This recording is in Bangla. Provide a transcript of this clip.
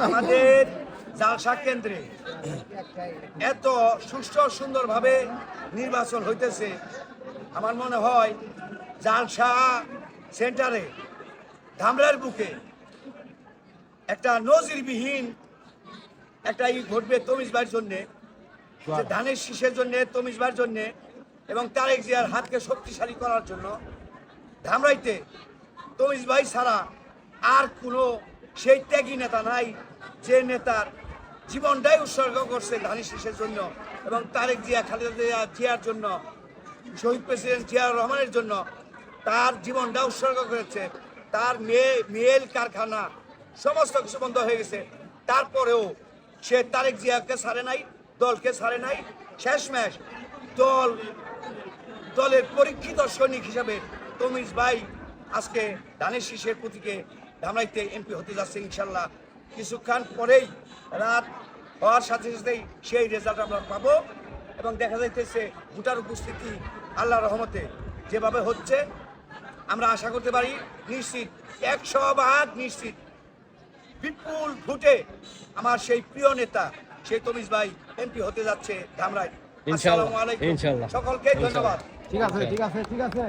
আমাদের জালসা কেন্দ্রে এত সুষ্ঠু সুন্দরভাবে নির্বাচন হইতেছে, আমার মনে হয় জালসা সেন্টারে ধামরার বুকে একটা নজিরবিহীন একটা ঘটবে তমিজবার জন্যে, যে ধানের শীষের জন্যে, তমিজবার জন্যে এবং তারেক জিয়ার হাতকে শক্তিশালী করার জন্য। ধামরাইতে তমিজ ভাই ছাড়া আর কোনো সেই ত্যাগী নেতা নাই, যে নেতার জীবনটাই উৎসর্গ করছে ধানের শীষের জন্য এবং তারেক জিয়া, খালেদা জিয়ার জন্য, শহীদ প্রেসিডেন্ট জিয়াউর রহমানের জন্য তার জীবনটা উৎসর্গ করেছে। তার মেল কারখানা সমস্ত কিছু বন্ধ হয়ে গেছে, তারপরেও সে তারেক জিয়াকে ছাড়ে নাই, দলকে ছাড়ে নাই। শেষমেশ দলের পরীক্ষিত সৈনিক হিসাবে তমিজ ভাই আজকে ধানের শীষের প্রতীকে ধামরাইতে এমপি হতে যাচ্ছে ইনশাল্লাহ। কিছুক্ষণ পরেই রাত হওয়ার সাথে সাথেই সেই রেজাল্ট আমরা পাবো এবং দেখা যাইতেছে ভোটার উপস্থিতি আল্লাহর রহমতে যেভাবে হচ্ছে আমরা আশা করতে পারি নিশ্চিত 100% নিশ্চিত বিপুল ভোটে আমার সেই প্রিয় নেতা সেই তমিজ ভাই এমপি হতে যাচ্ছে ধামরাই। আসসালামু আলাইকুম, সকলকে ধন্যবাদ। ঠিক আছে।